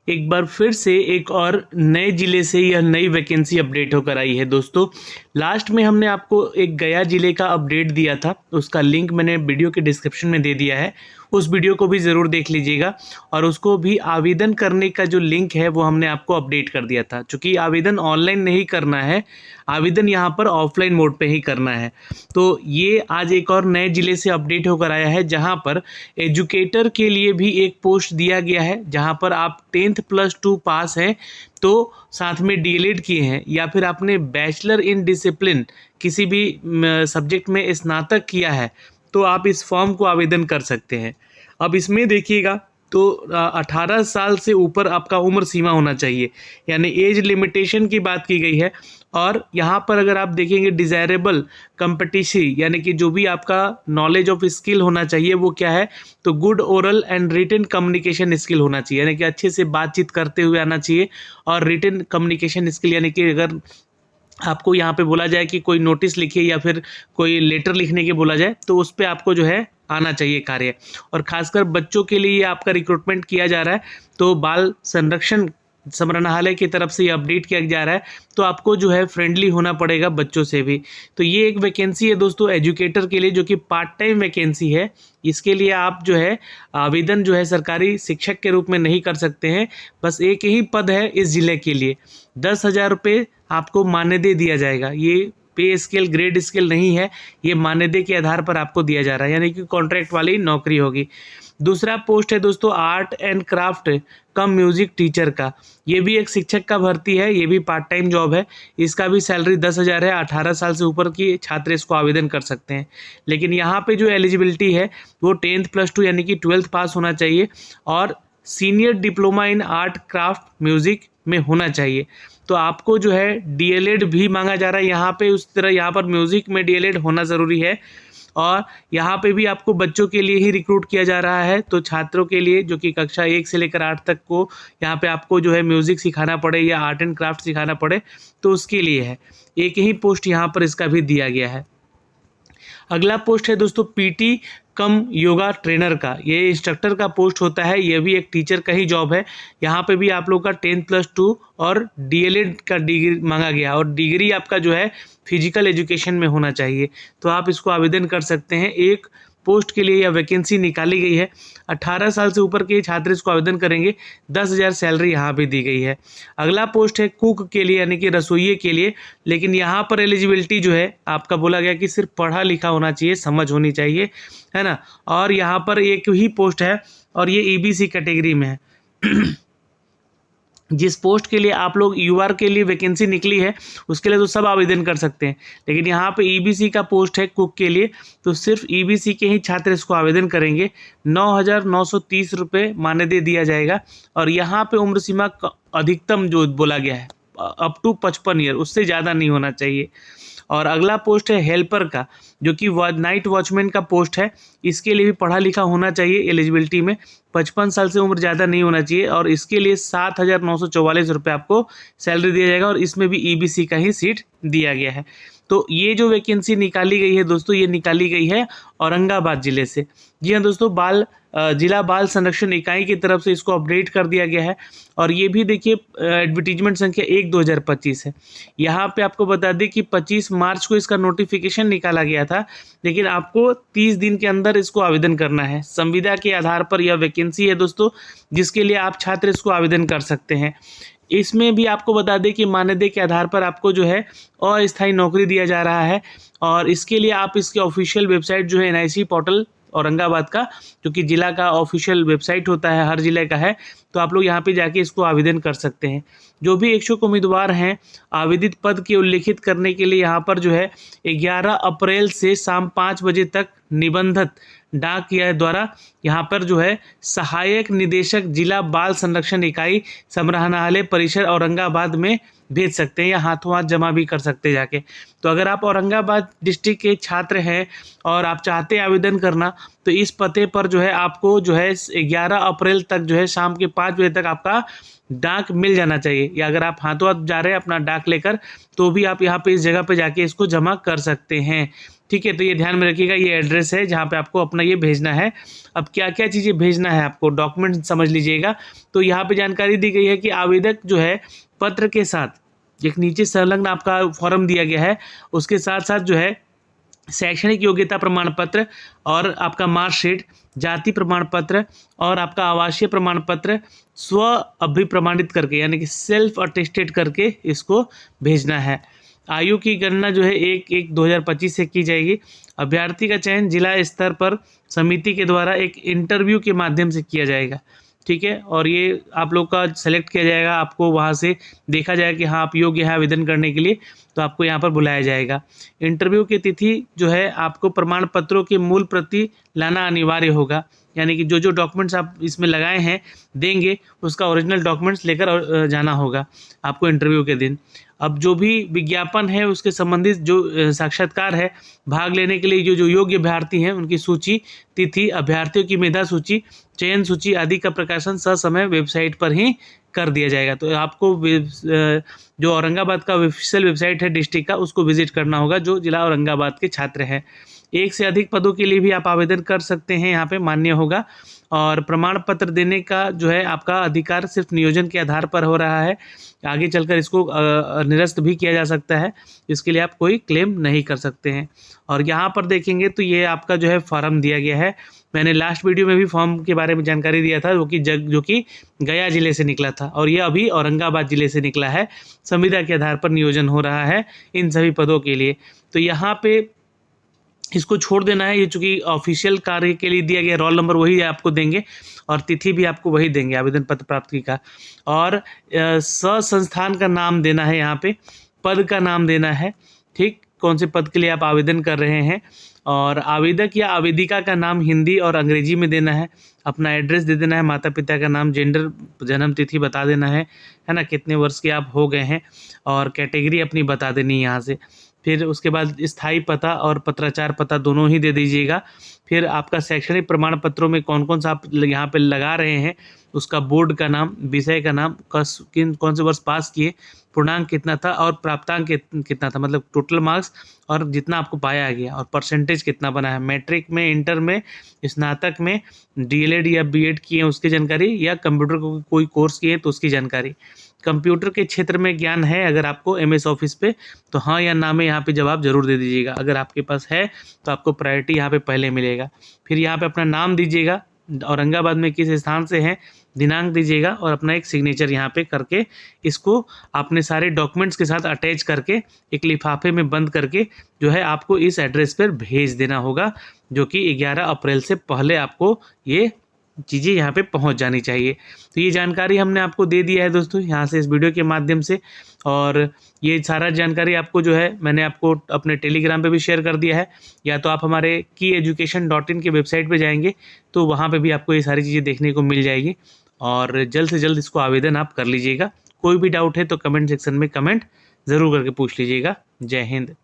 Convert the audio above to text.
एक बार फिर से एक और नए ज़िले से यह नई वैकेंसी अपडेट होकर आई है दोस्तों। लास्ट में हमने आपको एक गया ज़िले का अपडेट दिया था, उसका लिंक मैंने वीडियो के डिस्क्रिप्शन में दे दिया है। उस वीडियो को भी ज़रूर देख लीजिएगा और उसको भी आवेदन करने का जो लिंक है वो हमने आपको अपडेट कर दिया था। चूँकि आवेदन ऑनलाइन नहीं करना है, आवेदन यहाँ पर ऑफलाइन मोड पे ही करना है। तो ये आज एक और नए ज़िले से अपडेट होकर आया है, जहाँ पर एजुकेटर के लिए भी एक पोस्ट दिया गया है, जहाँ पर आप 10th+2 पास हैं तो साथ में डीएलएड किए हैं या फिर आपने बैचलर इन डिसिप्लिन किसी भी सब्जेक्ट में स्नातक किया है तो आप इस फॉर्म को आवेदन कर सकते हैं। अब इसमें देखिएगा तो 18 साल से ऊपर आपका उम्र सीमा होना चाहिए, यानी एज लिमिटेशन की बात की गई है। और यहाँ पर अगर आप देखेंगे डिज़ायरेबल कंपटीसी, यानी कि जो भी आपका नॉलेज ऑफ स्किल होना चाहिए वो क्या है, तो good oral and written communication skill होना चाहिए, यानी कि अच्छे से बातचीत करते हुए आना चाहिए। और रिटन कम्युनिकेशन स्किल यानी कि अगर आपको यहाँ पे बोला जाए कि कोई नोटिस लिखिए या फिर कोई लेटर लिखने के बोला जाए तो उस पर आपको जो है आना चाहिए कार्य। और खासकर बच्चों के लिए ये आपका रिक्रूटमेंट किया जा रहा है, तो बाल संरक्षण संग्रहालय की तरफ से ये अपडेट किया जा रहा है, तो आपको जो है फ्रेंडली होना पड़ेगा बच्चों से भी। तो ये एक वैकेंसी है दोस्तों एजुकेटर के लिए, जो कि पार्ट टाइम वैकेंसी है। इसके लिए आप जो है आवेदन जो है सरकारी शिक्षक के रूप में नहीं कर सकते हैं, बस एक ही पद है इस ज़िले के लिए। 10,000 रुपये आपको मानदेय दिया जाएगा। ये पे स्केल ग्रेड स्केल नहीं है, ये मानदेय के आधार पर आपको दिया जा रहा है, यानी कि कॉन्ट्रैक्ट वाली नौकरी होगी। दूसरा पोस्ट है दोस्तों art and craft come music teacher का। ये भी एक शिक्षक का भर्ती है, ये भी पार्ट टाइम जॉब है। इसका भी सैलरी 10,000 है। 18 साल से ऊपर की छात्र इसको आवेदन कर सकते हैं। लेकिन यहाँ पे जो एलिजिबिलिटी है वो 10th+2 यानी कि 12th पास होना चाहिए और senior diploma in art craft music में होना चाहिए। तो आपको जो है डीएलएड भी मांगा जा रहा है यहाँ पे, उस तरह यहाँ पर म्यूज़िक में डीएलएड होना ज़रूरी है। और यहाँ पे भी आपको बच्चों के लिए ही रिक्रूट किया जा रहा है, तो छात्रों के लिए जो कि कक्षा 1 से लेकर 8 तक को यहाँ पे आपको जो है म्यूज़िक सिखाना पड़े या आर्ट एंड क्राफ्ट सिखाना पड़े, तो उसके लिए है। एक ही पोस्ट यहाँ पर इसका भी दिया गया है। अगला पोस्ट है दोस्तों पीटी कम योगा ट्रेनर का। ये इंस्ट्रक्टर का पोस्ट होता है, ये भी एक टीचर का ही जॉब है। यहाँ पे भी आप लोग का 10th+2 और डीएलएड का डिग्री मांगा गया और डिग्री आपका जो है फिजिकल एजुकेशन में होना चाहिए, तो आप इसको आवेदन कर सकते हैं। एक पोस्ट के लिए यह वैकेंसी निकाली गई है। 18 साल से ऊपर के छात्र इसको आवेदन करेंगे। 10,000 सैलरी यहाँ पे दी गई है। अगला पोस्ट है कुक के लिए, यानी कि रसोइये के लिए। लेकिन यहाँ पर एलिजिबिलिटी जो है आपका बोला गया कि सिर्फ पढ़ा लिखा होना चाहिए, समझ होनी चाहिए, है ना। और यहाँ पर एक ही पोस्ट है और ये ईबीसी कैटेगरी में है। जिस पोस्ट के लिए आप लोग यूआर के लिए वैकेंसी निकली है उसके लिए तो सब आवेदन कर सकते हैं, लेकिन यहाँ पे ईबीसी का पोस्ट है कुक के लिए, तो सिर्फ ईबीसी के ही छात्र इसको आवेदन करेंगे। 9,930 रुपये मानदेय दिया जाएगा। और यहाँ पे उम्र सीमा अधिकतम जो बोला गया है अप टू 55 ईयर, उससे ज़्यादा नहीं होना चाहिए। और अगला पोस्ट है हेल्पर का, जो कि नाइट वॉचमैन का पोस्ट है। इसके लिए भी पढ़ा लिखा होना चाहिए एलिजिबिलिटी में, 55 साल से उम्र ज़्यादा नहीं होना चाहिए। और इसके लिए 7,944 रुपये आपको सैलरी दिया जाएगा और इसमें भी ईबीसी का ही सीट दिया गया है। तो ये जो वैकेंसी निकाली गई है दोस्तों, ये निकाली गई है औरंगाबाद ज़िले से। जी हाँ दोस्तों, जिला बाल संरक्षण इकाई की तरफ से इसको अपडेट कर दिया गया है। और ये भी देखिए एडवर्टीजमेंट संख्या 1/2025 है। यहाँ पे आपको बता दें कि 25 मार्च को इसका नोटिफिकेशन निकाला गया था, लेकिन आपको 30 दिन के अंदर इसको आवेदन करना है। संविदा के आधार पर यह वैकेंसी है दोस्तों, जिसके लिए आप छात्र इसको आवेदन कर सकते हैं। इसमें भी आपको बता दें कि मानदेय के आधार पर आपको जो है अस्थायी नौकरी दिया जा रहा है। और इसके लिए आप इसके ऑफिशियल वेबसाइट जो है एनआईसी पोर्टल औरंगाबाद का, जो कि जिला का ऑफिशियल वेबसाइट होता है, हर जिले का है, तो आप लोग यहाँ पे जाके इसको आवेदन कर सकते हैं। जो भी इच्छुक उम्मीदवार हैं आवेदित पद के उल्लेखित करने के लिए यहाँ पर जो है 11 अप्रैल से शाम 5 बजे तक निबंधित डाक या द्वारा यहाँ पर जो है सहायक निदेशक जिला बाल संरक्षण इकाई संग्रहालय परिसर औरंगाबाद में भेज सकते हैं या हाथों हाथ जमा भी कर सकते हैं जाके। तो अगर आप औरंगाबाद डिस्ट्रिक्ट के छात्र हैं और आप चाहते हैं आवेदन करना, तो इस पते पर जो है आपको जो है 11 अप्रैल तक जो है शाम के 5 बजे तक आपका डाक मिल जाना चाहिए। या अगर आप हाथों हाथ जा रहे हैं अपना डाक लेकर, तो भी आप यहाँ पे इस जगह पे जाके इसको जमा कर सकते हैं। ठीक है। तो ये ध्यान में रखिएगा, ये एड्रेस है जहाँ पे आपको अपना ये भेजना है। अब क्या क्या चीज़ें भेजना है आपको, डॉक्यूमेंट समझ लीजिएगा। तो यहाँ पे जानकारी दी गई है कि आवेदक जो है पत्र के साथ एक नीचे संलग्न आपका फॉर्म दिया गया है, उसके साथ साथ जो है शैक्षणिक योग्यता प्रमाण पत्र और आपका मार्कशीट, जाति प्रमाण पत्र और आपका आवासीय प्रमाण पत्र स्व अभिप्रमाणित करके यानी कि सेल्फ अटेस्टेड करके इसको भेजना है। आयु की गणना जो है 1/1/2025 से की जाएगी। अभ्यर्थी का चयन जिला स्तर पर समिति के द्वारा एक इंटरव्यू के माध्यम से किया जाएगा, ठीक है। और ये आप लोग का सेलेक्ट किया जाएगा, आपको वहाँ से देखा जाएगा कि हाँ आप योग्य है आवेदन करने के लिए, तो आपको यहाँ पर बुलाया जाएगा। इंटरव्यू की तिथि जो है आपको प्रमाण पत्रों की मूल प्रति लाना अनिवार्य होगा, यानी कि जो जो डॉक्यूमेंट्स आप इसमें लगाए हैं देंगे उसका ओरिजिनल डॉक्यूमेंट्स लेकर जाना होगा आपको इंटरव्यू के दिन। अब जो भी विज्ञापन है उसके संबंधित जो साक्षात्कार है, भाग लेने के लिए जो जो योग्य अभ्यर्थी हैं उनकी सूची, तिथि, अभ्यर्थियों की मेधा सूची, चयन सूची आदि का प्रकाशन ससमय वेबसाइट पर ही कर दिया जाएगा। तो आपको जो औरंगाबाद का ऑफिशियल वेबसाइट है डिस्ट्रिक्ट का, उसको विजिट करना होगा जो जिला औरंगाबाद के छात्र हैं। एक से अधिक पदों के लिए भी आप आवेदन कर सकते हैं, यहाँ पे मान्य होगा। और प्रमाण पत्र देने का जो है आपका अधिकार सिर्फ नियोजन के आधार पर हो रहा है, आगे चलकर इसको निरस्त भी किया जा सकता है, इसके लिए आप कोई क्लेम नहीं कर सकते हैं। और यहाँ पर देखेंगे तो ये आपका जो है फॉर्म दिया गया है। मैंने लास्ट वीडियो में भी फॉर्म के बारे में जानकारी दिया था जो कि गया जिले से निकला था, और ये अभी औरंगाबाद जिले से निकला है। संविदा के आधार पर नियोजन हो रहा है इन सभी पदों के लिए। तो यहाँ पे इसको छोड़ देना है, ये चूँकि ऑफिशियल कार्य के लिए दिया गया, रोल नंबर वही आपको देंगे और तिथि भी आपको वही देंगे आवेदन पत्र प्राप्ति का। और संस्थान का नाम देना है, यहाँ पे पद का नाम देना है, ठीक, कौन से पद के लिए आप आवेदन कर रहे हैं। और आवेदक या आवेदिका का नाम हिंदी और अंग्रेजी में देना है। अपना एड्रेस दे देना है, माता पिता का नाम, जेंडर, जन्म तिथि बता देना है ना, कितने वर्ष के आप हो गए हैं, और कैटेगरी अपनी बता देनी है यहाँ से। फिर उसके बाद स्थायी पता और पत्राचार पता दोनों ही दे दीजिएगा। फिर आपका शैक्षणिक प्रमाण पत्रों में कौन कौन सा आप यहाँ पे लगा रहे हैं, उसका बोर्ड का नाम, विषय का नाम, कौन से वर्ष पास किए, पूर्णांक कितना था और प्राप्तांक कितना था, मतलब टोटल मार्क्स और जितना आपको पाया गया, और परसेंटेज कितना बना है, मैट्रिक में, इंटर में, स्नातक में, डीएलएड या बीएड किए हैं उसकी जानकारी, या कंप्यूटर को कोई कोर्स किए तो उसकी जानकारी। कंप्यूटर के क्षेत्र में ज्ञान है अगर आपको एमएस ऑफिस पे, तो हाँ या ना में यहाँ पे जवाब जरूर दे दीजिएगा। अगर आपके पास है तो आपको प्रायोरिटी यहाँ पे पहले मिलेगा। फिर यहाँ पे अपना नाम दीजिएगा, औरंगाबाद में किस स्थान से हैं, दिनांक दीजिएगा, और अपना एक सिग्नेचर यहाँ पे करके इसको अपने सारे डॉक्यूमेंट्स के साथ अटैच करके एक लिफाफे में बंद करके जो है आपको इस एड्रेस पर भेज देना होगा, जो कि 11 अप्रैल से पहले आपको ये चीज़ें यहाँ पे पहुँच जानी चाहिए। तो ये जानकारी हमने आपको दे दिया है दोस्तों यहाँ से इस वीडियो के माध्यम से। और ये सारा जानकारी आपको जो है मैंने आपको अपने टेलीग्राम पे भी शेयर कर दिया है, या तो आप हमारे kyeducation.in के वेबसाइट पे जाएंगे तो वहाँ पे भी आपको ये सारी चीज़ें देखने को मिल जाएगी। और जल्द से जल्द इसको आवेदन आप कर लीजिएगा। कोई भी डाउट है तो कमेंट सेक्शन में कमेंट ज़रूर करके पूछ लीजिएगा। जय हिंद।